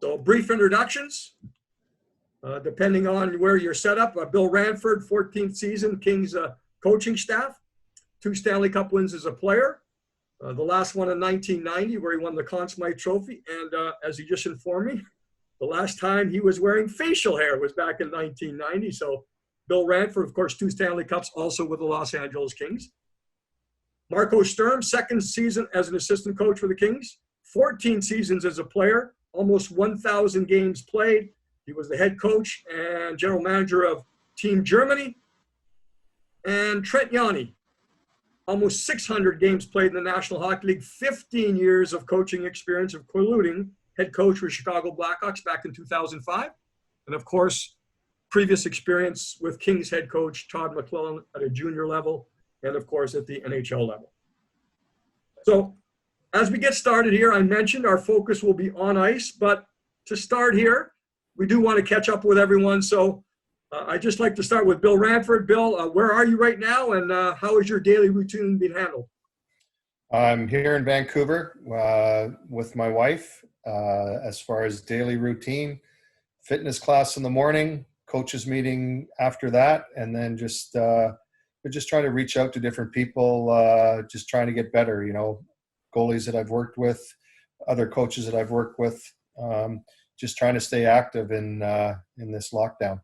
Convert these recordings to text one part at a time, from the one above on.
So brief introductions, depending on where you're set up. Bill Ranford, 14th season, Kings coaching staff, 2 Stanley Cup wins as a player. The last one in 1990 where he won the Conn Smythe Trophy. And as he just informed me, the last time he was wearing facial hair was back in 1990. So Bill Ranford, of course, 2 Stanley Cups, also with the Los Angeles Kings. Marco Sturm, 2nd season as an assistant coach for the Kings, 14 seasons as a player, almost 1,000 games played. He was the head coach and general manager of Team Germany. And Trent Yawney, almost 600 games played in the National Hockey League, 15 years of coaching experience, including head coach for Chicago Blackhawks back in 2005. And of course, previous experience with Kings head coach Todd Mcclelland at a junior level, and of course at the NHL level. So as we get started here, I mentioned our focus will be on ice, but to start here, we do want to catch up with everyone. So I'd just like to start with Bill Ranford. Bill, where are you right now, and how is your daily routine being handled? I'm here in Vancouver with my wife. As far as daily routine, fitness class in the morning, coaches meeting after that, and then we're just trying to reach out to different people, just trying to get better. You know, goalies that I've worked with, other coaches that I've worked with, just trying to stay active in this lockdown.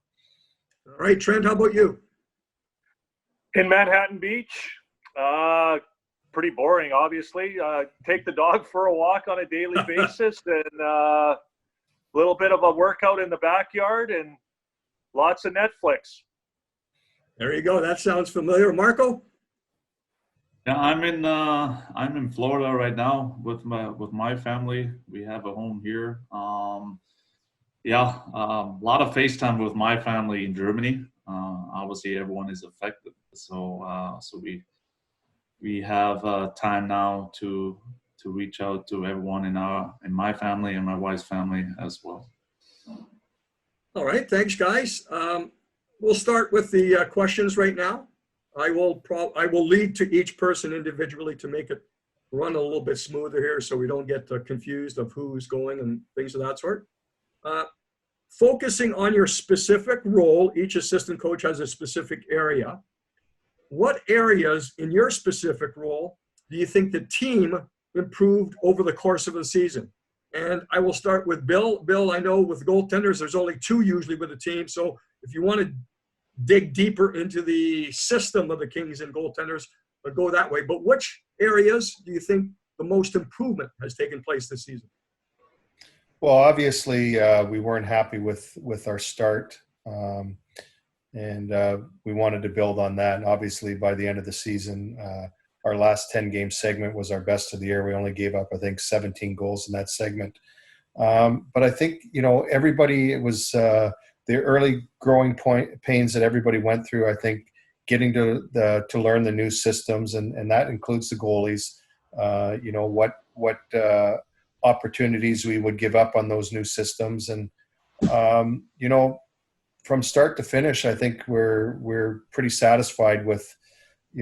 All right, Trent, how about you? In Manhattan Beach, pretty boring, obviously. Take the dog for a walk on a daily basis, and a little bit of a workout in the backyard, and lots of Netflix. There you go. That sounds familiar. Marco? Yeah, I'm in Florida right now with my family. We have a home here. A lot of FaceTime with my family in Germany. Obviously, everyone is affected, so we have time now to reach out to everyone in my family and my wife's family as well. All right, thanks, guys. We'll start with the questions right now. I will lead to each person individually to make it run a little bit smoother here, so we don't get confused of who's going and things of that sort. Focusing on your specific role, each assistant coach has a specific area. What areas in your specific role do you think the team improved over the course of the season? And I will start with Bill. Bill, I know with goaltenders, there's only 2 usually with a team. So if you want to dig deeper into the system of the Kings and goaltenders, go that way. But which areas do you think the most improvement has taken place this season? Well, obviously, we weren't happy with our start, and we wanted to build on that. And obviously, by the end of the season, our last 10-game segment was our best of the year. We only gave up, I think, 17 goals in that segment. But I think, everybody, it was the early growing pains that everybody went through. I think getting to learn the new systems, and that includes the goalies. What opportunities we would give up on those new systems, and from start to finish, I think we're pretty satisfied with.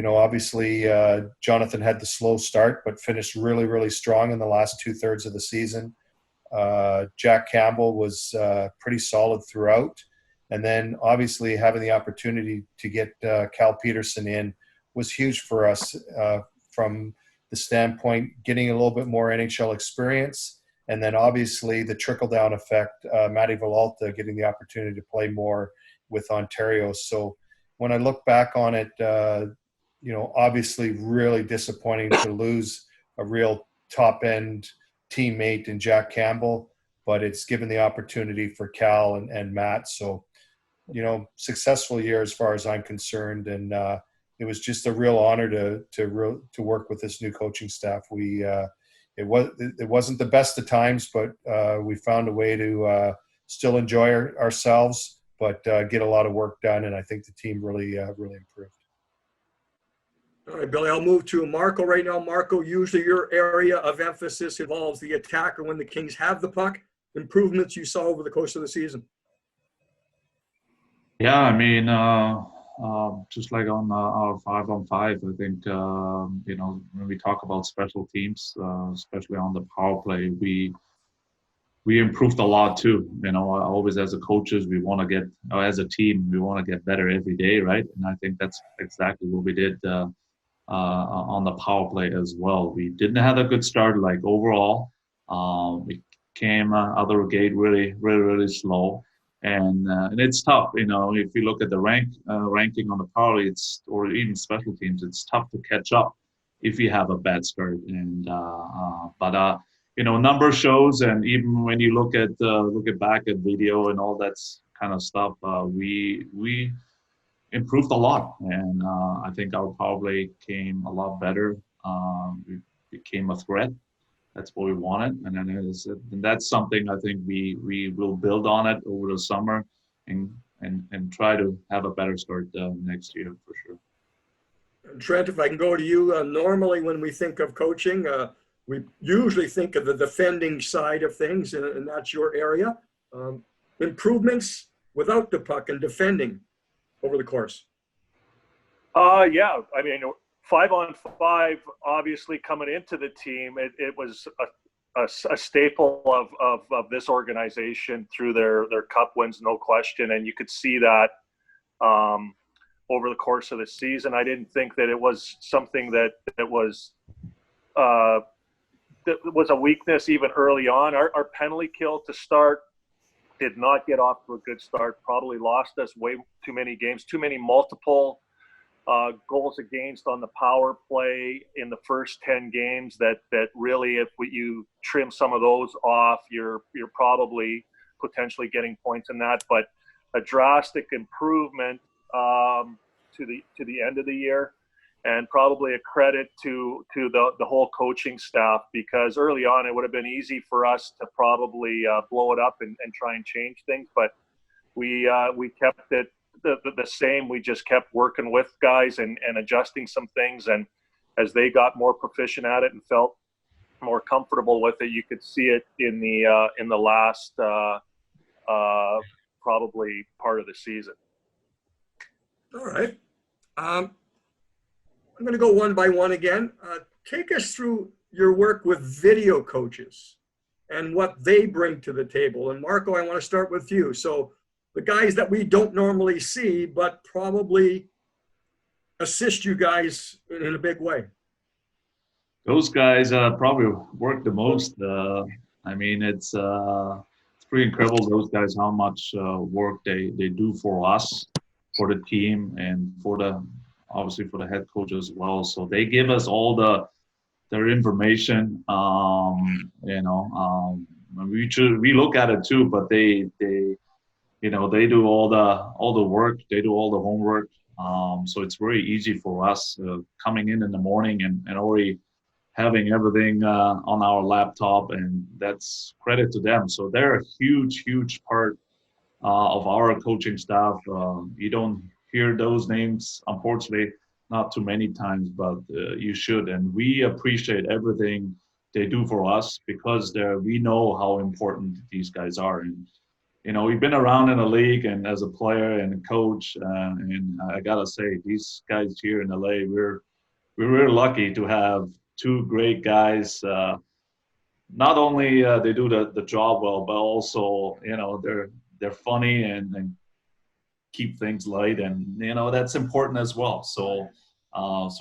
Obviously, Jonathan had the slow start, but finished really, really strong in the last 2/3 of the season. Jack Campbell was pretty solid throughout. And then obviously having the opportunity to get Cal Peterson in was huge for us from the standpoint, getting a little bit more NHL experience. And then obviously the trickle-down effect, Matty Villalta getting the opportunity to play more with Ontario. So when I look back on it, obviously really disappointing to lose a real top-end teammate in Jack Campbell, but it's given the opportunity for Cal and Matt. So, successful year as far as I'm concerned. And it was just a real honor to work with this new coaching staff. It wasn't the best of times, but we found a way to still enjoy ourselves, but get a lot of work done. And I think the team really improved. All right, Billy, I'll move to Marco right now. Marco, usually your area of emphasis involves the attacker when the Kings have the puck. Improvements you saw over the course of the season. Yeah, I mean, just like on our 5-on-5, I think, when we talk about special teams, especially on the power play, we we improved a lot too. Always as a coaches, we want to get, as a team, we want to get better every day, right? And I think that's exactly what we did on the power play as well. We didn't have a good start, like overall. We came out of the gate really, really, really slow, and it's tough. If you look at the ranking on the power play, or even special teams, it's tough to catch up if you have a bad start. But number shows, and even when you look back at video and all that kind of stuff, we improved a lot, and I think our power play came a lot better. We became a threat. That's what we wanted, and that's something I think we will build on it over the summer, and try to have a better start next year for sure. Trent, if I can go to you, normally when we think of coaching, we usually think of the defending side of things, and that's your area. Improvements without the puck and defending over the course. Yeah, I mean, 5-on-5, obviously coming into the team, it was a staple of this organization through their cup wins, no question, and you could see that over the course of the season. I didn't think that it was something that was a weakness even early on. Our penalty kill to start did not get off to a good start. Probably lost us way too many games, too many multiple goals against on the power play in the first 10 games that really, if you trim some of those off, you're probably potentially getting points in that. But a drastic improvement to the end of the year, and probably a credit to the whole coaching staff, because early on it would have been easy for us to probably blow it up and try and change things, but we kept it the same. We just kept working with guys and adjusting some things, and as they got more proficient at it and felt more comfortable with it, you could see it in the last probably part of the season. All right. I'm going to go one by one again. Take us through your work with video coaches and what they bring to the table. And Marco, I want to start with you. So the guys that we don't normally see, but probably assist you guys in a big way. Those guys probably work the most. I mean, it's pretty incredible, those guys, how much work they do for us, for the team, and obviously for the head coach as well. So they give us all their information. We look at it too, but they do all the work. They do all the homework. So it's very easy for us coming in the morning and already having everything on our laptop, and that's credit to them. So they're a huge, huge part of our coaching staff. You don't hear those names, unfortunately, not too many times, but you should. And we appreciate everything they do for us, because we know how important these guys are. And we've been around in the league and as a player and a coach, and I gotta say, these guys here in LA, we're really lucky to have two great guys. Not only they do the job well, but also they're funny and keep things light, and that's important as well. So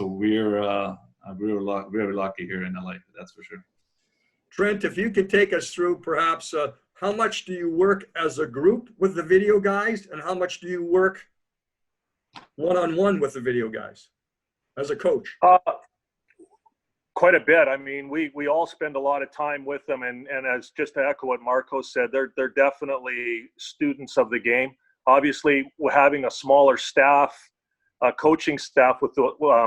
we're very lucky here in LA, that's for sure. Trent, if you could take us through perhaps how much do you work as a group with the video guys, and how much do you work one-on-one with the video guys as a coach? Quite a bit. I mean, we all spend a lot of time with them, and as just to echo what Marco said, they're definitely students of the game. Obviously, having a smaller staff, coaching staff with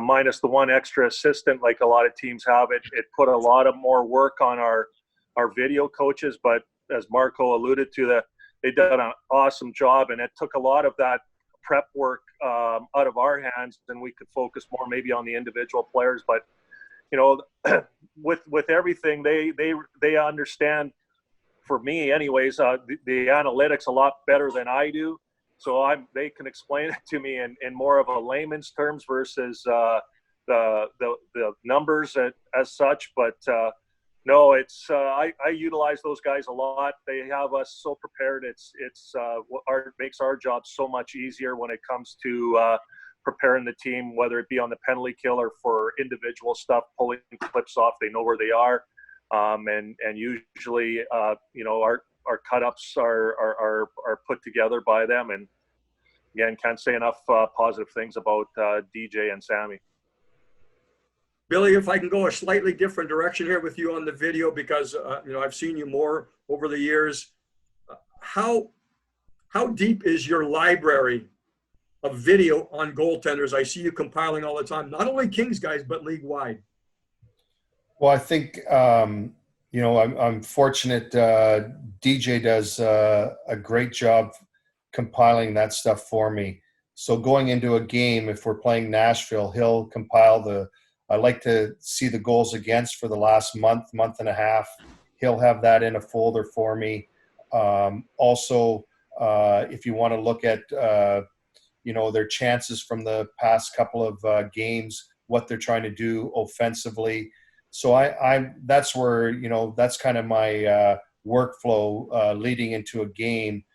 minus the one extra assistant, like a lot of teams have, it put a lot of more work on our video coaches. But as Marco alluded to, they've done an awesome job, and it took a lot of that prep work out of our hands, and we could focus more maybe on the individual players. But with everything, they understand, for me anyways, the analytics a lot better than I do. So they can explain it to me in more of a layman's terms versus the numbers as such. But No, it's I utilize those guys a lot. They have us so prepared. It's what makes our job so much easier when it comes to preparing the team, whether it be on the penalty kill or for individual stuff, pulling clips off. They know where they are, and usually our cut ups are put together by them. And again, can't say enough positive things about DJ and Sammy. Billy, if I can go a slightly different direction here with you on the video, because I've seen you more over the years. How deep is your library of video on goaltenders? I see you compiling all the time, not only Kings guys, but league wide. Well, I think I'm fortunate. DJ does a great job compiling that stuff for me. So going into a game, if we're playing Nashville, he'll compile I like to see the goals against for the last month and a half. He'll have that in a folder for me. Also, if you want to look at, their chances from the past couple of games, what they're trying to do offensively. So that's where, that's kind of my workflow leading into a game,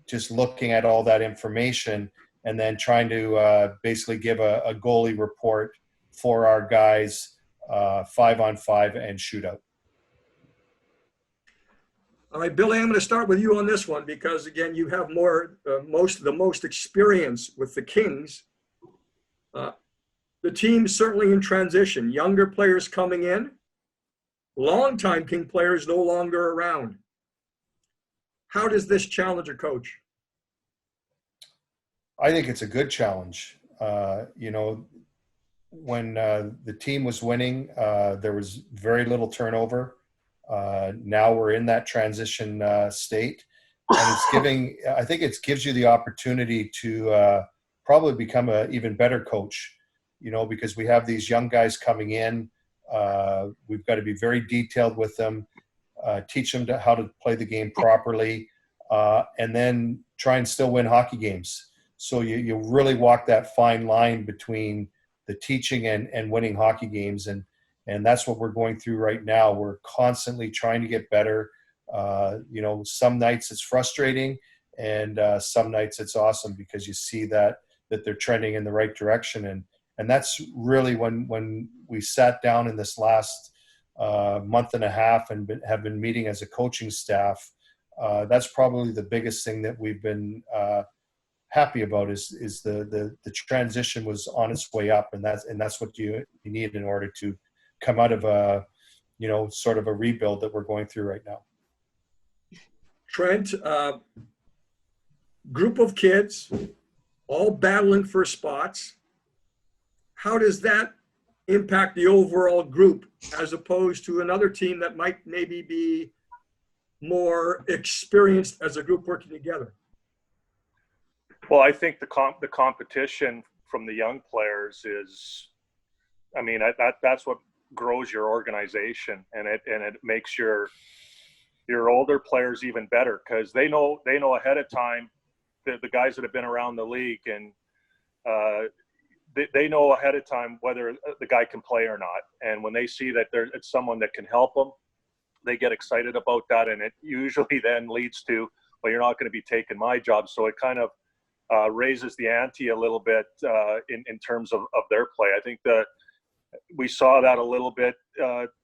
just looking at all that information and then trying to basically give a goalie report for our guys, 5-on-5 and shootout. All right, Billy, I'm going to start with you on this one because, again, you have the most experience with the Kings. The team's certainly in transition. Younger players coming in, longtime King players no longer around. How does this challenge a coach? I think it's a good challenge. When the team was winning, there was very little turnover. Now we're in that transition state, and I think it gives you the opportunity to probably become an even better coach, because we have these young guys coming in. We've got to be very detailed with them, teach them how to play the game properly, and then try and still win hockey games. So you really walk that fine line between the teaching and winning hockey games. And that's what we're going through right now. We're constantly trying to get better. Some nights it's frustrating and some nights it's awesome because you see that they're trending in the right direction. And that's really when we sat down in this last month and a half and have been meeting as a coaching staff. That's probably the biggest thing that we've been happy about is the transition was on its way up, and that's what you need in order to come out of a sort of a rebuild that we're going through right now. Trent, group of kids all battling for spots. How does that impact the overall group as opposed to another team that might maybe be more experienced as a group working together? Well, I think the competition from the young players is, that's what grows your organization, and it makes your older players even better because they know ahead of time the guys that have been around the league, and they know ahead of time whether the guy can play or not. And when they see that it's someone that can help them, they get excited about that, and it usually then leads to, well, you're not going to be taking my job. So it kind of raises the ante a little bit in terms of their play. I think we saw that a little bit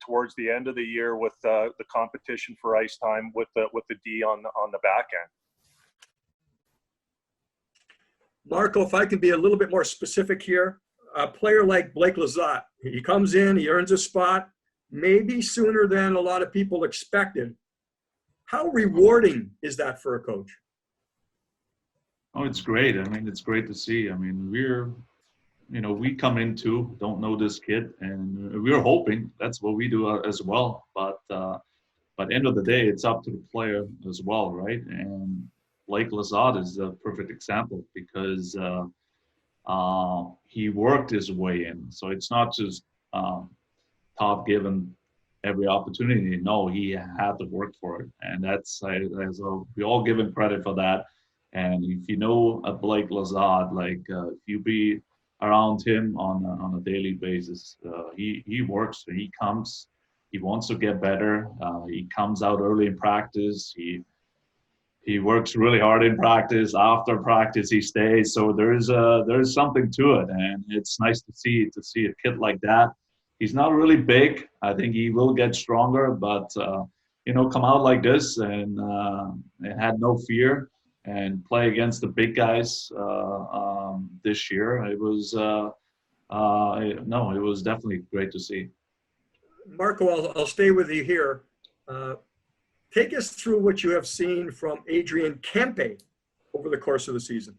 towards the end of the year with the competition for ice time with the D on the back end. Marco, if I can be a little bit more specific here, a player like Blake Lizotte, he comes in, he earns a spot, maybe sooner than a lot of people expected. How rewarding is that for a coach? Oh, it's great. It's great to see. We come in too, don't know this kid, and we're hoping that's what we do as well. But end of the day, it's up to the player as well, right? And Blake Lizotte is a perfect example because he worked his way in. So it's not just Todd given every opportunity. No, he had to work for it, and we all give him credit for that. And if you know a Blake Lizotte, if you be around him on a daily basis, he works. He comes, He wants to get better. He comes out early in practice. He works really hard in practice. After practice, he stays. So there's something to it, and it's nice to see a kid like that. He's not really big. I think he will get stronger, but come out like this and had no fear and play against the big guys this year. It was it was definitely great to see. Marco, I'll stay with you here. Take us through what you have seen from Adrian Kempe over the course of the season.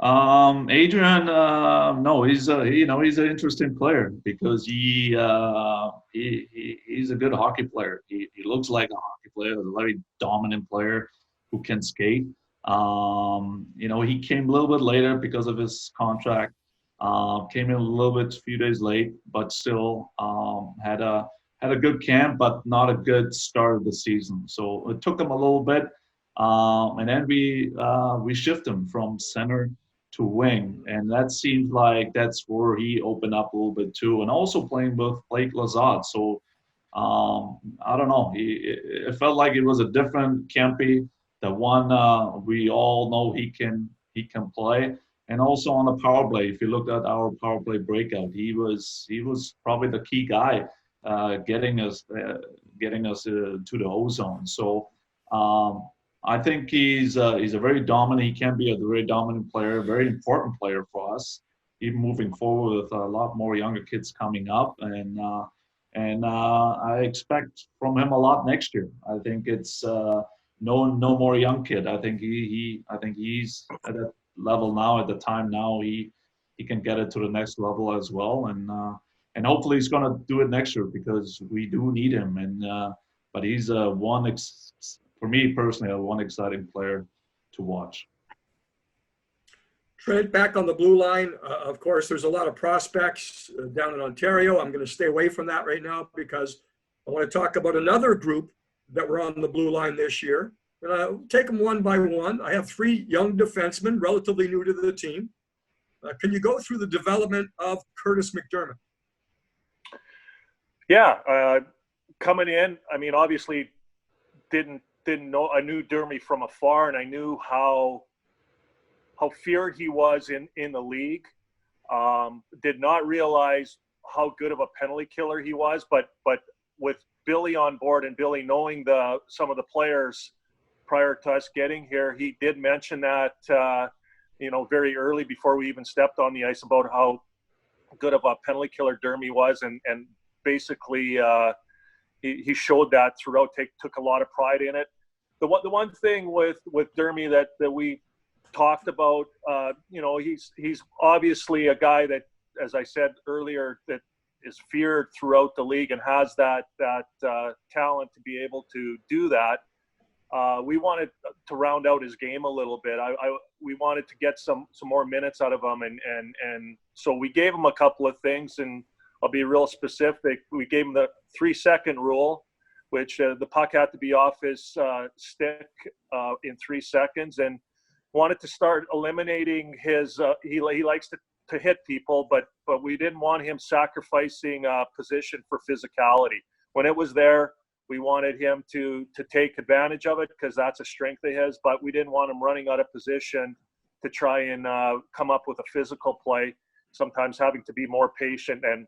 Adrian, no, he's he's an interesting player because he's a good hockey player. He looks like a hockey player, a very dominant player who can skate. He came a little bit later because of his contract. Came in a few days late, but still had a good camp, but not a good start of the season. So it took him a little bit, and then we shift him from center to wing, and that seems like that's where he opened up a little bit too, and also playing with Blake Lazard. So I don't know. It felt like it was a different Kempe, the one we all know he can play. And also on the power play, if you looked at our power play breakout, he was probably the key guy, getting us to the O zone. So I think he's a very dominant. He can be a very dominant player, very important player for us, even moving forward with a lot more younger kids coming up. And I expect from him a lot next year. I think it's no more young kid. I think he's at that level now. At the time now, he can get it to the next level as well. And hopefully he's going to do it next year because we do need him. But he's for me personally, one exciting player to watch. Trent, back on the blue line. Of course, there's a lot of prospects down in Ontario. I'm going to stay away from that right now because I want to talk about another group that were on the blue line this year. Take them one by one. I have 3 young defensemen, relatively new to the team. Can you go through the development of Curtis Mcdermott? Yeah, coming in, I mean, obviously didn't know. I knew Dermy from afar, and I knew how feared he was in the league. Did not realize how good of a penalty killer he was, but with Billy on board and Billy knowing some of the players prior to us getting here, he did mention that very early before we even stepped on the ice about how good of a penalty killer Dermy was, and basically he showed that throughout. Took a lot of pride in it. The one thing with Dermy that we talked about, he's obviously a guy that, as I said earlier, that is feared throughout the league and has that talent to be able to do that. We wanted to round out his game a little bit. We wanted to get some more minutes out of him, and so we gave him a couple of things, and I'll be real specific. We gave him the 3-second rule, which the puck had to be off his stick in 3 seconds, and wanted to start eliminating his. He likes to hit people, but we didn't want him sacrificing position for physicality. When it was there, we wanted him to take advantage of it because that's a strength of his, but we didn't want him running out of position to try and come up with a physical play, sometimes having to be more patient. And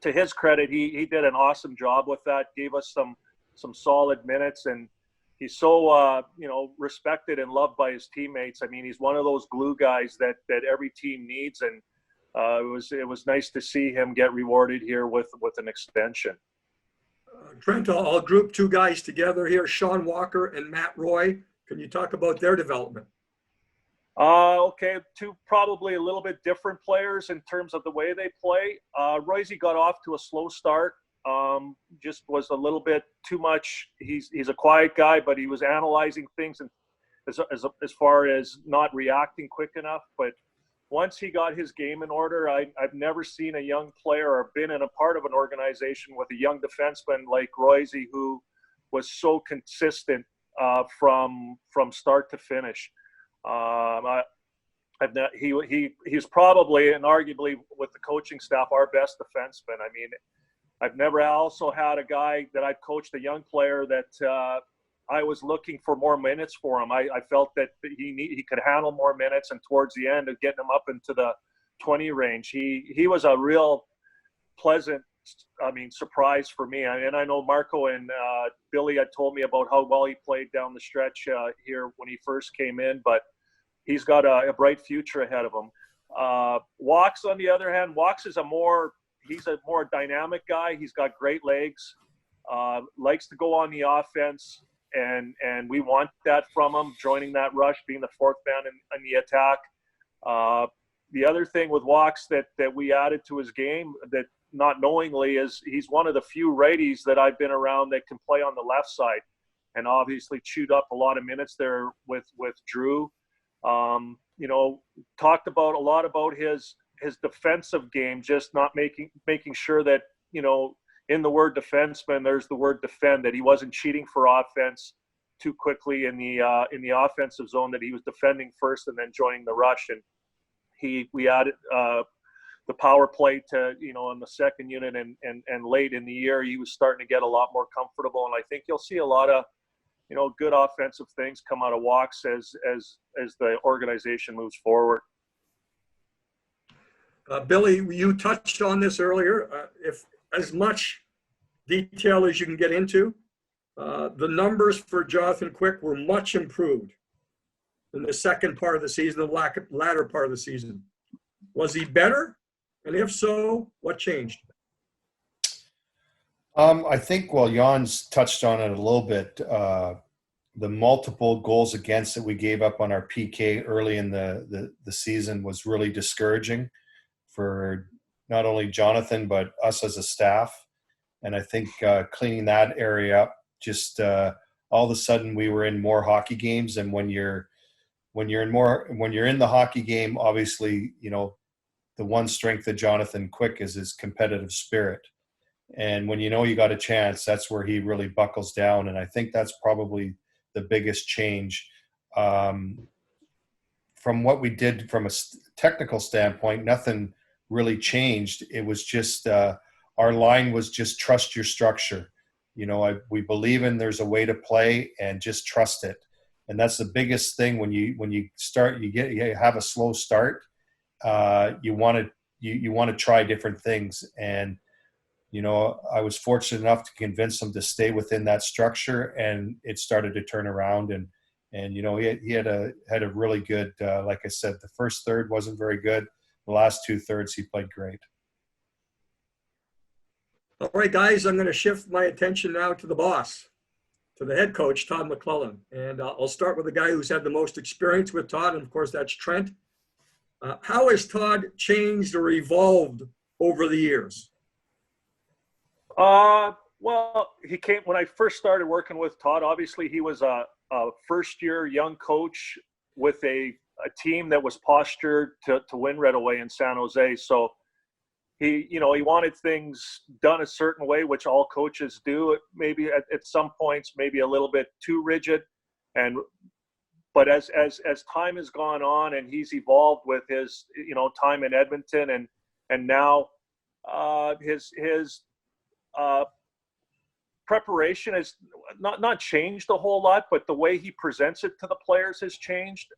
to his credit, he did an awesome job with that, gave us some solid minutes, and he's so respected and loved by his teammates. I mean, he's one of those glue guys that every team needs, and it was nice to see him get rewarded here with an extension. Trent, I'll group 2 guys together here, Sean Walker and Matt Roy. Can you talk about their development? Okay, 2 probably a little bit different players in terms of the way they play. Royce got off to a slow start. Just was a little bit too much. He's a quiet guy, but he was analyzing things and as far as not reacting quick enough. But once he got his game in order, I've never seen a young player or been in a part of an organization with a young defenseman like Royce, who was so consistent from start to finish. He's probably, and arguably with the coaching staff, our best defenseman. I mean, I've never also had a guy that I've coached, a young player that I was looking for more minutes for him. I felt that he could handle more minutes, and towards the end of getting him up into the 20 range, he was a real pleasant, surprise for me. And I know Marco and Billy had told me about how well he played down the stretch here when he first came in, but he's got a bright future ahead of him. Walks, on the other hand, he's a more dynamic guy. He's got great legs, likes to go on the offense, and we want that from him, joining that rush, being the fourth man in the attack. The other thing with Walks that we added to his game, that not knowingly, is he's one of the few righties that I've been around that can play on the left side, and obviously chewed up a lot of minutes there with Drew. Talked a lot about his defensive game, just not making sure that, in the word defenseman, there's the word defend, that he wasn't cheating for offense too quickly in the offensive zone, that he was defending first and then joining the rush. And we added the power play to, in the second unit, and late in the year, he was starting to get a lot more comfortable. And I think you'll see a lot of, good offensive things come out of Walks as the organization moves forward. Billy, you touched on this earlier. If as much detail as you can get into, the numbers for Jonathan Quick were much improved in the second part of the season, the latter part of the season. Was he better? And if so, what changed? I think, well, Jan's touched on it a little bit. The multiple goals against that we gave up on our PK early in the season was really discouraging for not only Jonathan, but us as a staff. And I think cleaning that area up, just all of a sudden we were in more hockey games. And when you're in the hockey game, obviously, the one strength of Jonathan Quick is his competitive spirit. And when you got a chance, that's where he really buckles down. And I think that's probably the biggest change. From what we did from a technical standpoint, nothing really changed. It was just our line was just trust your structure. We believe in there's a way to play, and just trust it. And that's the biggest thing when you start, you have a slow start. You want to try different things. And I was fortunate enough to convince him to stay within that structure, and it started to turn around. And he had a really good, like I said, the first third wasn't very good. The last two thirds, he played great. All right, guys, I'm going to shift my attention now to the boss, to the head coach, Todd Mcclelland. And I'll start with the guy who's had the most experience with Todd, and of course, that's Trent. How has Todd changed or evolved over the years? Well, he came when I first started working with Todd. Obviously, he was a first-year young coach with a team that was postured to win right away in San Jose. So he wanted things done a certain way, which all coaches do. Maybe at some points, maybe a little bit too rigid. But as time has gone on and he's evolved with his time in Edmonton and now his preparation has not changed a whole lot, but the way he presents it to the players has changed.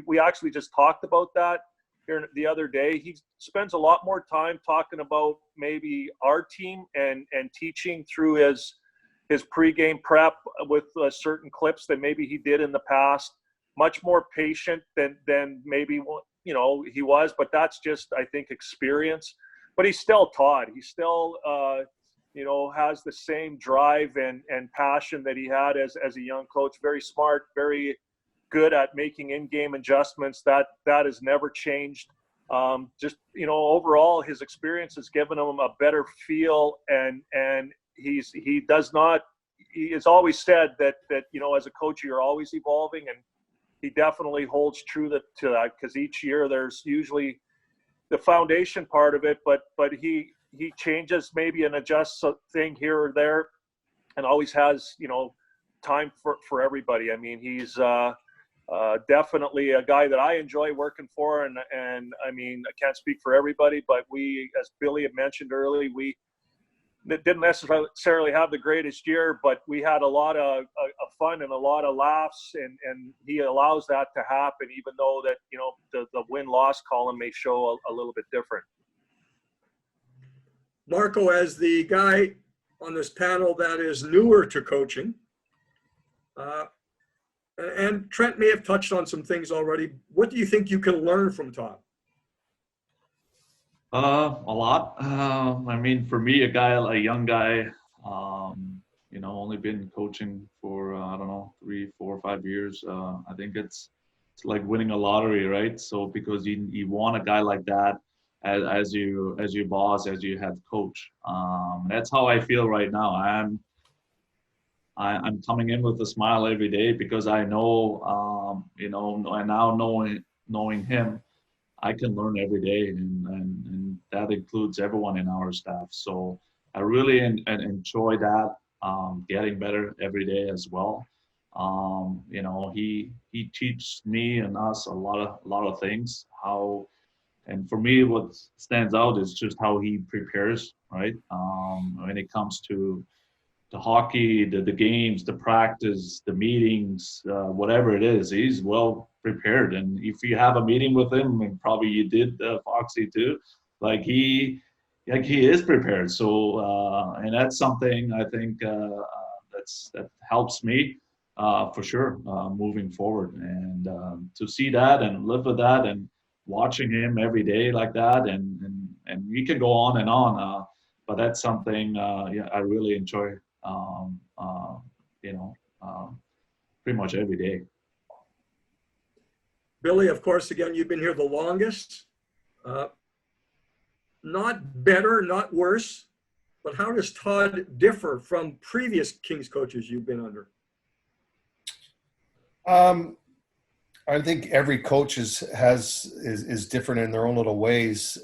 We actually just talked about that here the other day. He spends a lot more time talking about maybe our team and teaching through his pregame prep with certain clips than maybe he did in the past. Much more patient than maybe he was, but that's just, I think, experience. But he's still Todd. He still has the same drive and passion that he had as a young coach. Very smart, very good at making in-game adjustments. That has never changed. Overall, his experience has given him a better feel, and he has always said that as a coach, you're always evolving, and he definitely holds true to that, because each year there's usually the foundation part of it, but he changes maybe and adjusts a thing here or there, and always has time for everybody. I mean, he's definitely a guy that I enjoy working for, and I mean, I can't speak for everybody, but we, as Billy had mentioned earlier, didn't necessarily have the greatest year, but we had a lot of fun and a lot of laughs, and he allows that to happen, even though that, you know, the win-loss column may show a little bit different. Marco, as the guy on this panel that is newer to coaching, and Trent may have touched on some things already, what do you think you can learn from Todd? A lot. I mean, for me, a young guy, you know, only been coaching for I don't know, 3, 4, 5 years. I think it's like winning a lottery, right? So because you want a guy like that as your boss, as your head coach. That's how I feel right now. I'm coming in with a smile every day because I know, you know, and now knowing him, I can learn every day, and that includes everyone in our staff. So I really enjoy that, getting better every day as well. You know, he teaches me and us a lot of things. How, and for me, what stands out is just how he prepares, right? When it comes to the hockey, the games, the practice, the meetings, whatever it is, he's well prepared. And if you have a meeting with him, and probably you did, Foxy too, like he is prepared. So and that's something I think that helps me for sure moving forward. And to see that and live with that and watching him every day like that, and you can go on and on. But that's something yeah, I really enjoy. You know, pretty much every day. Billy, of course, again, you've been here the longest. Not better, not worse, but how does Todd differ from previous Kings coaches you've been under? I think every coach is different in their own little ways.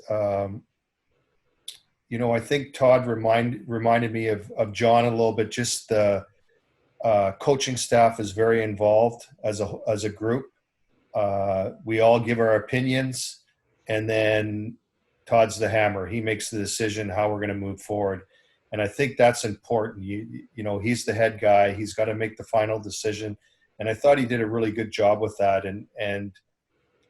You know, I think Todd reminded me of John a little bit. Just the coaching staff is very involved as a group. We all give our opinions, and then Todd's the hammer. He makes the decision how we're going to move forward, and I think that's important. You know, he's the head guy. He's got to make the final decision, and I thought he did a really good job with that.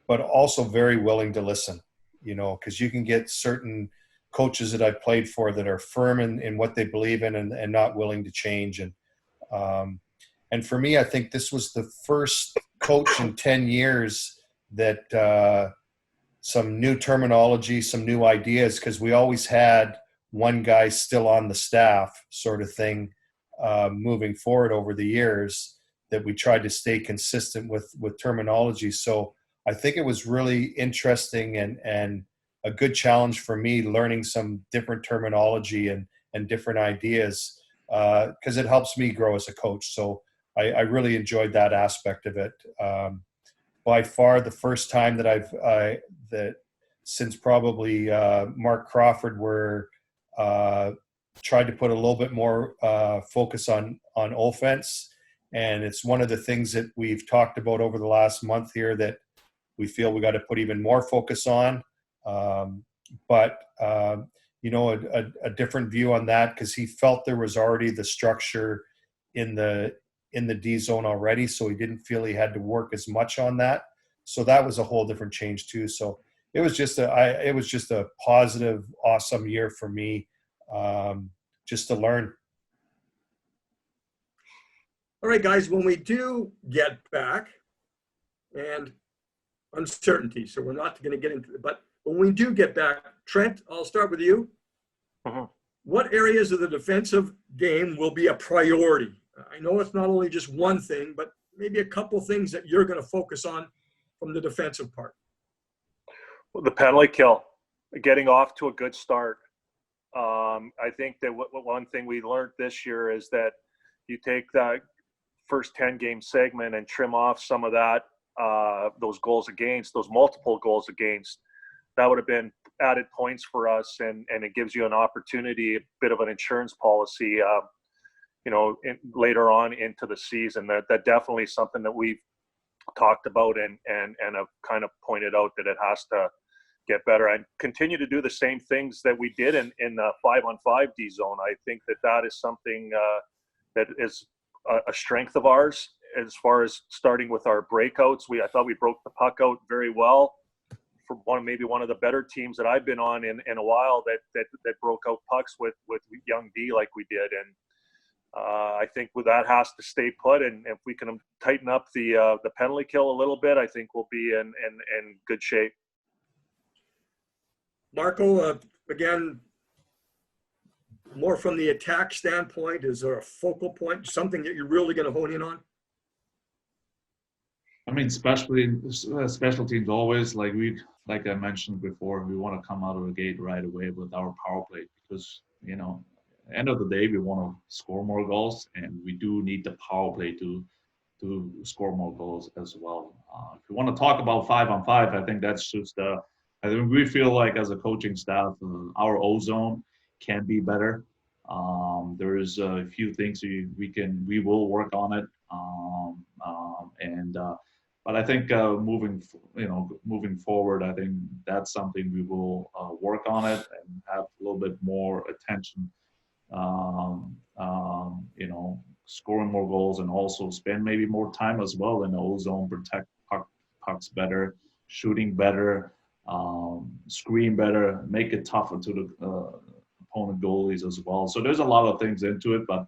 But also very willing to listen. You know, because you can get certain coaches that I've played for that are firm in what they believe in and not willing to change. And for me, I think this was the first coach in 10 years that some new terminology, some new ideas, because we always had one guy still on the staff sort of thing moving forward over the years that we tried to stay consistent with terminology. So I think it was really interesting and a good challenge for me, learning some different terminology and different ideas because it helps me grow as a coach. So I really enjoyed that aspect of it. By far, the first time that that since probably Mark Crawford, were tried to put a little bit more focus on offense, and it's one of the things that we've talked about over the last month here that we feel we got to put even more focus on. But you know, a different view on that because he felt there was already the structure in the D zone already, so he didn't feel he had to work as much on that. So that was a whole different change too. So it was just a positive, awesome year for me, just to learn. All right, guys, when we do get back, and uncertainty, so we're not going to get into it, but when we do get back, Trent, I'll start with you. Mm-hmm. What areas of the defensive game will be a priority? I know it's not only just one thing, but maybe a couple things that you're going to focus on from the defensive part. Well, the penalty kill, getting off to a good start. I think that one thing we learned this year is that you take that first 10-game segment and trim off some of that, those goals against, those multiple goals against. That would have been added points for us, and it gives you an opportunity, a bit of an insurance policy, you know, later on into the season. That definitely something that we've talked about and have kind of pointed out that it has get better and continue to do the same things that we did in the 5-on-5 D zone. I think that is something that is a strength of ours as far as starting with our breakouts. I thought we broke the puck out very well for maybe one of the better teams that I've been on in a while that broke out pucks with young D like we did. And I think that has to stay put. And if we can tighten up the penalty kill a little bit, I think we'll be in good shape. Marco, again, more from the attack standpoint, is there a focal point, something that you're really going to hone in on? I mean, special teams always, like I mentioned before, we want to come out of the gate right away with our power play because, end of the day, we want to score more goals, and we do need the power play to score more goals as well. If you want to talk about 5-on-5, I think that's just I think we feel like as a coaching staff, our O-zone can be better. There's a few things we will work on it, but I think moving forward, I think that's something we will work on it and have a little bit more attention. Scoring more goals and also spend maybe more time as well in the O-zone, protect pucks better, shooting better, screen better, make it tougher to the opponent goalies as well. So there's a lot of things into it, but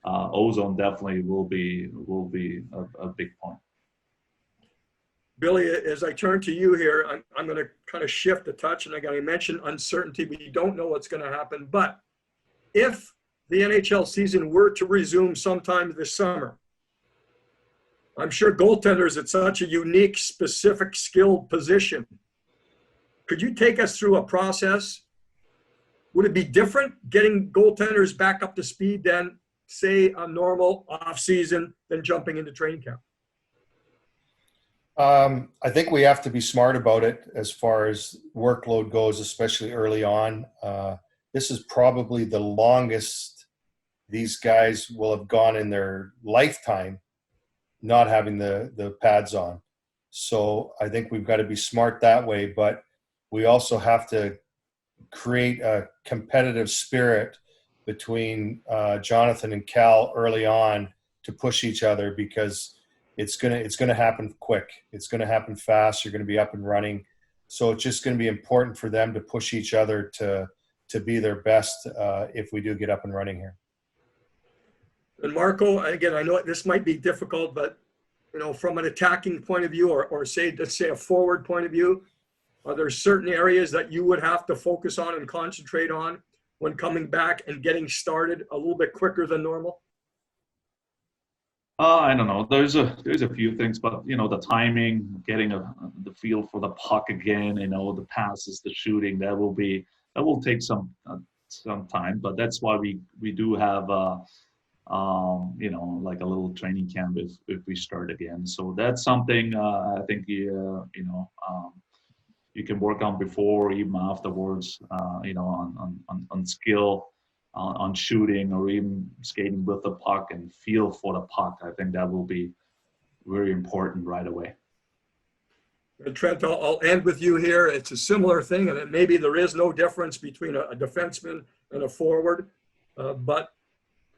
O-zone definitely will be a big point. Billy, as I turn to you here, I'm going to kind of shift the touch, and I got to mention uncertainty. We don't know what's going to happen, but if the NHL season were to resume sometime this summer, I'm sure goaltenders at such a unique, specific, skilled position. Could you take us through a process? Would it be different getting goaltenders back up to speed than, say, a normal off-season than jumping into training camp? I think we have to be smart about it as far as workload goes, especially early on. This is probably the longest these guys will have gone in their lifetime not having the pads on. So I think we've got to be smart that way, but we also have to create a competitive spirit between Jonathan and Cal early on to push each other, because it's gonna happen quick. It's gonna happen fast. You're gonna be up and running. So it's just gonna be important for them to push each other to be their best if we do get up and running here. And Marco, again, I know this might be difficult, but from an attacking point of view, or let's say a forward point of view, are there certain areas that you would have to focus on and concentrate on when coming back and getting started a little bit quicker than normal? I don't know. There's a few things, but the timing, getting the feel for the puck again, the passes, the shooting, that will take some time. But that's why we do have like a little training camp if we start again. So that's something I think you can work on before, even afterwards. On skill. On shooting, or even skating with the puck and feel for the puck. I think that will be very important right away. And Trent, I'll end with you here. It's a similar thing, and maybe there is no difference between a defenseman and a forward, but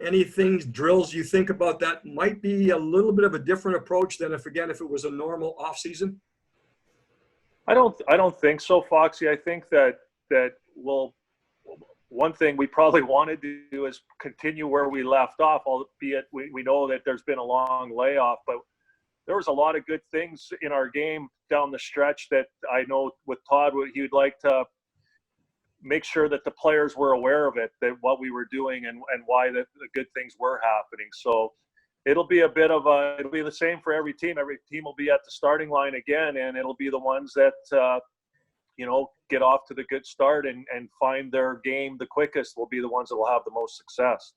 anything, drills you think about that might be a little bit of a different approach than if it was a normal off season? I don't think so, Foxy. I think that one thing we probably wanted to do is continue where we left off, albeit we know that there's been a long layoff, but there was a lot of good things in our game down the stretch that I know with Todd, he would like to make sure that the players were aware of it, that what we were doing and why the good things were happening. So it'll be it'll be the same for every team. Every team will be at the starting line again, and it'll be the ones that, get off to the good start and find their game the quickest will be the ones that will have the most success.